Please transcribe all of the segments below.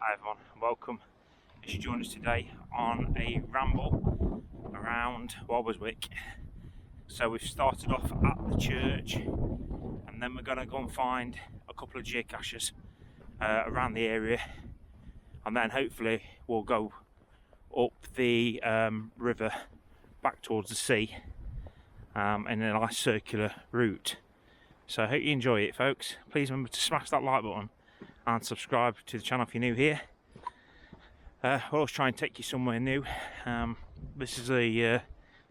Hi everyone, welcome as you join us today on a ramble around Walberswick. So we've started off at the church and then we're going to go and find a couple of geocaches around the area, and then hopefully we'll go up the river back towards the sea in a nice circular route. So I hope you enjoy it, folks. Please remember to smash that like button and subscribe to the channel if you're new here. We'll always try and take you somewhere new. This is the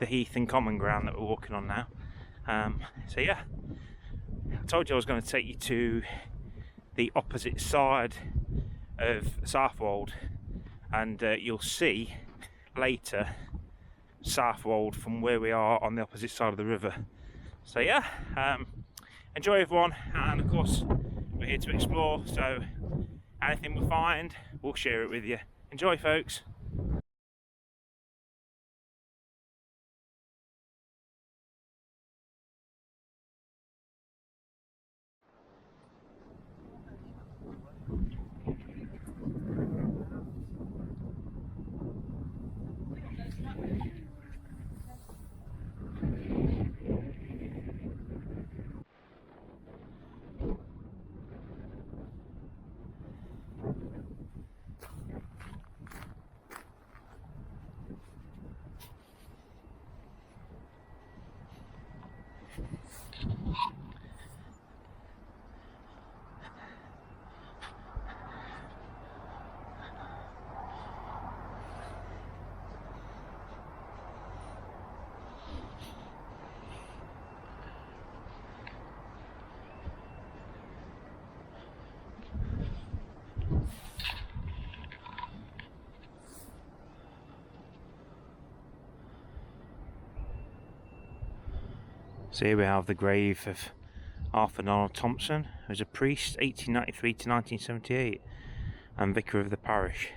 heath and common ground that we're walking on now. So yeah, I told you I was going to take you to the opposite side of Southwold, and you'll see later Southwold from where we are on the opposite side of the river. So yeah, enjoy everyone, and of course we're here to explore, so anything we find we'll share it with you. Enjoy, folks. So here we have the grave of Arthur Donald Thompson, who was a priest 1893 to 1978 and vicar of the parish,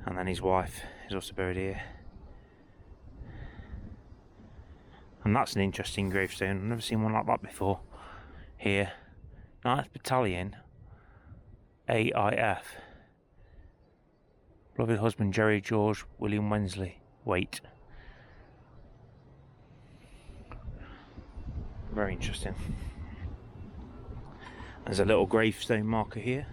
and then his wife is also buried here. And that's an interesting gravestone. I've never seen one like that before. Here, 9th Battalion AIF, beloved husband Jerry George William Wensley, Waite. Very interesting. There's a little gravestone marker here.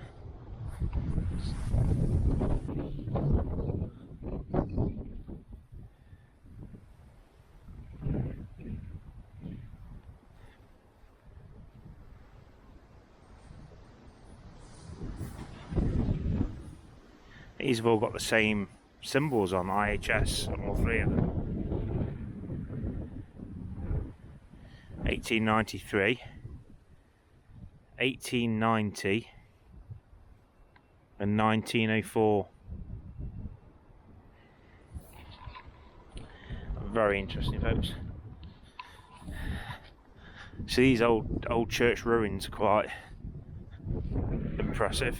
These have all got the same symbols on IHS on all three of them. 1893, 1890 and 1904. Very interesting, folks. So these old church ruins are quite impressive.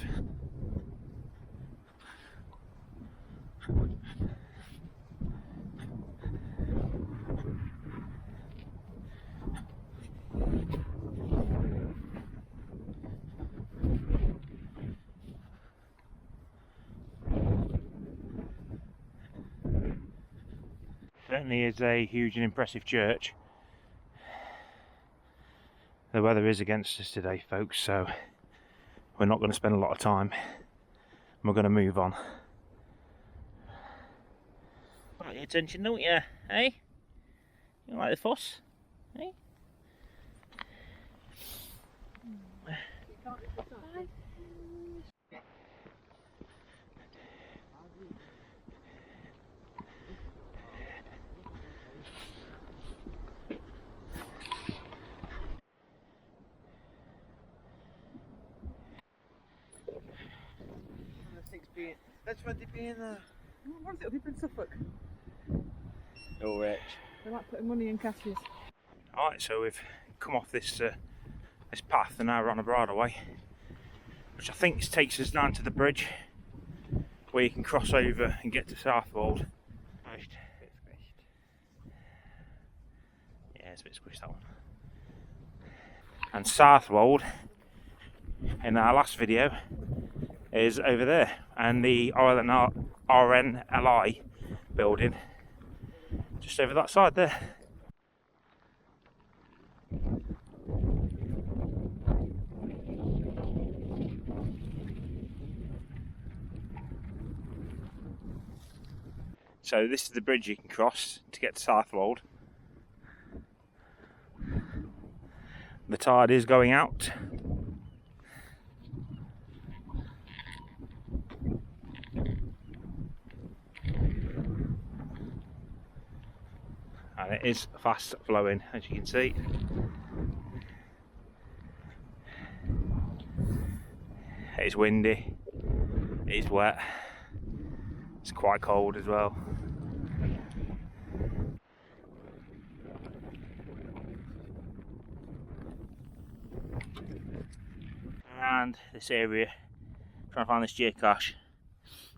Certainly is a huge and impressive church. The weather is against us today, folks, so we're not going to spend a lot of time. We're going to move on. Like your attention, don't you? Hey? You like the fuss? Hey? That's what they pay in the... What is it up in Suffolk? All rich. They like putting money in cashes. Alright, so we've come off this this path and now we're on a bridleway, which I think takes us down to the bridge where you can cross over and get to Southwold. Yeah, it's a bit squished, that one. And Southwold, in our last video, is over there, and the RNLI building just over that side there. So this is the bridge you can cross to get to Southwold. The tide is going out. And it is fast flowing, as you can see. It's windy, it's wet, it's quite cold as well. And this area, trying to find this geocache,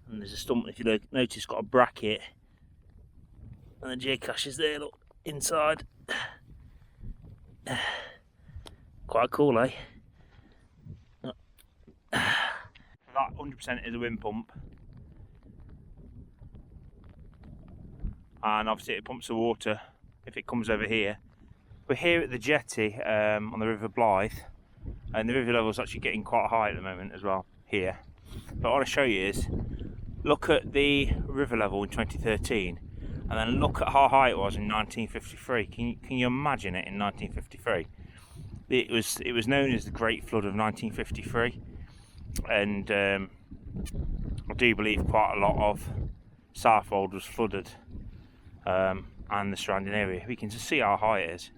and there's a stump, if you notice, got a bracket, and the geocache is there, look, inside. Quite cool, eh? That 100% is a wind pump, and obviously it pumps the water if it comes over here. We're here at the jetty on the River Blythe, and the river level is actually getting quite high at the moment as well here. But what I want to show you is, look at the river level in 2013, and then look at how high it was in 1953. Can you imagine it in 1953? It was known as the Great Flood of 1953, and I do believe quite a lot of Southwold was flooded, and the surrounding area. We can just see how high it is.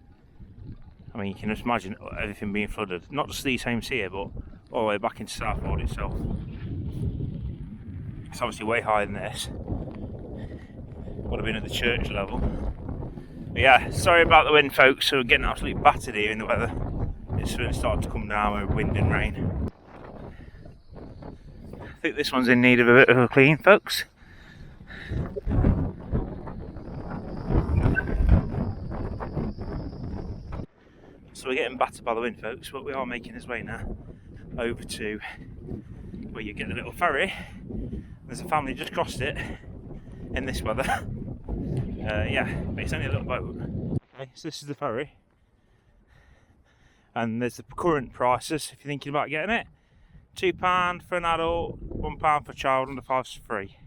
I mean, you can just imagine everything being flooded, not just these homes here, but all the way back into Southwold itself. It's obviously way higher than this. Would have been at the church level. But yeah, sorry about the wind, folks. So we're getting absolutely battered here in the weather. It's really starting to come down with wind and rain. I think this one's in need of a bit of a clean, folks. So we're getting battered by the wind, folks, but we are making his way now over to where you get the little ferry. There's a family just crossed it in this weather. Yeah, but it's only a little boat. Okay, so this is the ferry, and there's the current prices if you're thinking about getting it. £2 for an adult, £1 for a child, under 5's free.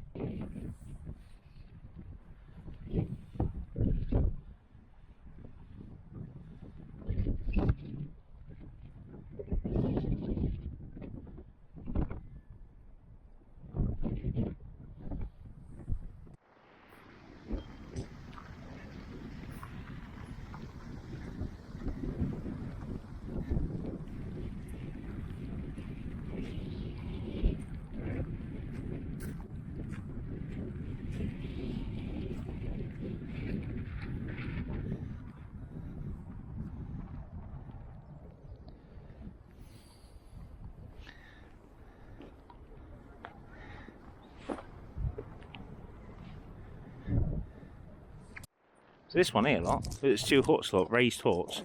So this one here, look, it's 2 huts, look, raised huts.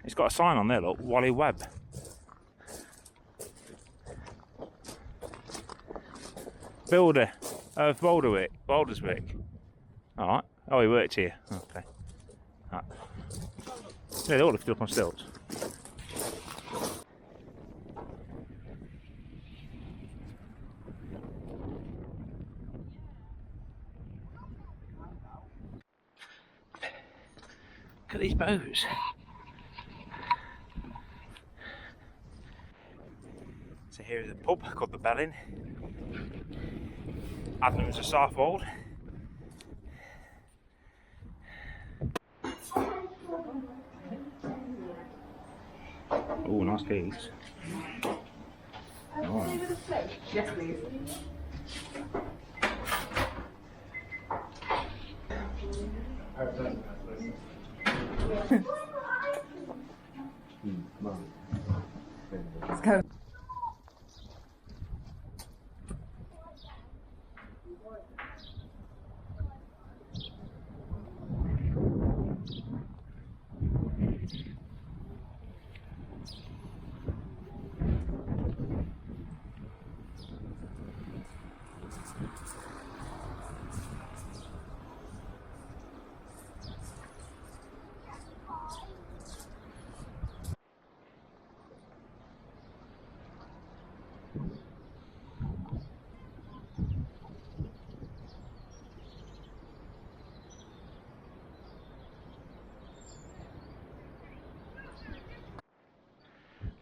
It's got a sign on there, look, Wally Webb. Builder of Walberswick. Alright. Oh, he worked here. Okay. Right. Yeah, they're all lifted up on stilts. Look at these boats. So here is a pub called the Bellin. Adnams of Southwold. Oh, nice piece. Oh. Yes, please. Let's go.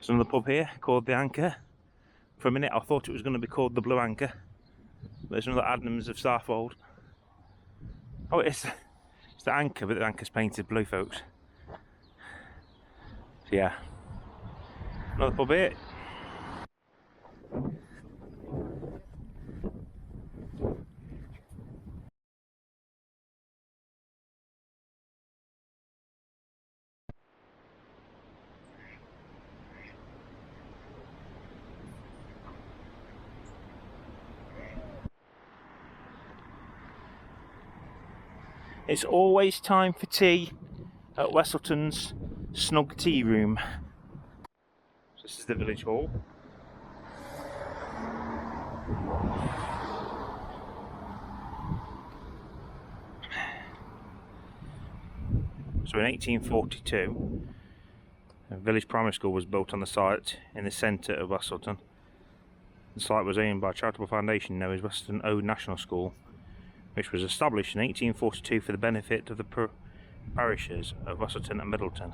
There's another pub here called the Anchor. For a minute I thought it was going to be called the Blue Anchor. There's another Adnams of Starfold. Oh, it's the Anchor, but the Anchor's painted blue, folks. So yeah, another pub here. It's always time for tea at Westleton's Snug Tea Room. So this is the village hall. So in 1842, a village primary school was built on the site in the centre of Westleton. The site was owned by a charitable foundation known as Westleton Old National School, which was established in 1842 for the benefit of the parishes of Westleton and Middleton.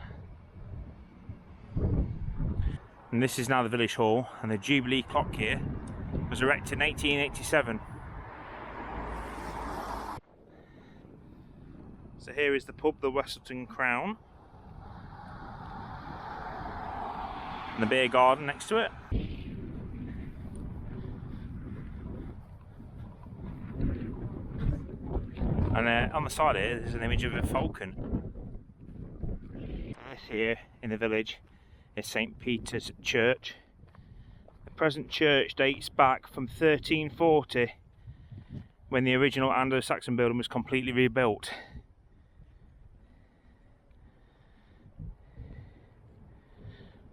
And this is now the village hall, and the Jubilee clock here was erected in 1887. So here is the pub, the Westleton Crown, and the beer garden next to it. And on the side here, there's an image of a falcon. This here in the village is St. Peter's Church. The present church dates back from 1340, when the original Anglo-Saxon building was completely rebuilt.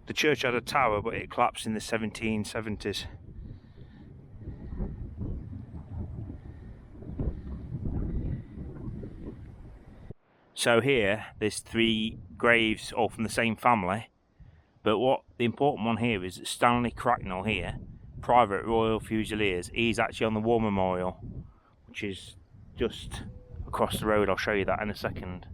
The church had a tower, but it collapsed in the 1770s. So here, there's 3 graves all from the same family, but what the important one here is that Stanley Cracknell here, Private Royal Fusiliers, he's actually on the War Memorial, which is just across the road. I'll show you that in a second.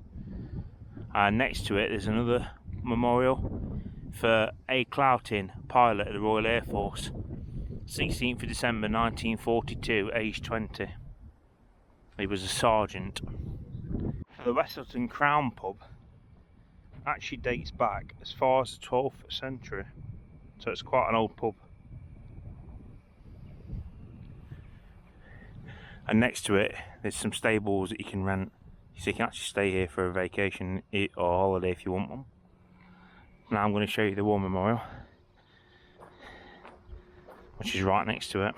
And next to it, there's another memorial for A. Cloughton, pilot of the Royal Air Force, 16th of December 1942, aged 20. He was a sergeant. The Westleton Crown pub actually dates back as far as the 12th century, so it's quite an old pub. And next to it, there's some stables that you can rent, so you can actually stay here for a vacation or holiday if you want one. Now I'm going to show you the War Memorial, which is right next to it.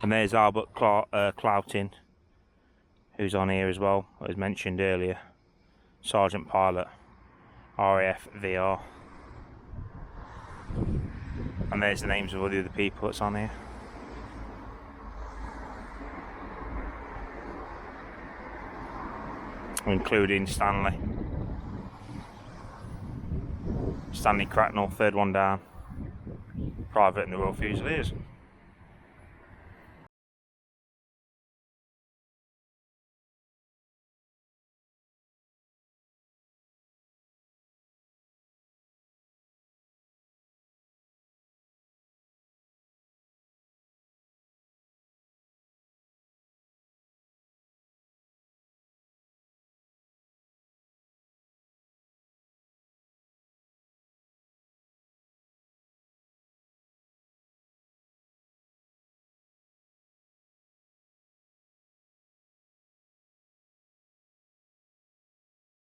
And there's Albert Cloughton, who's on here as well, as mentioned earlier, Sergeant Pilot, RAF VR. And there's the names of all the other people that's on here. Including Stanley Cracknell, 3rd one down, private in the Royal Fusiliers.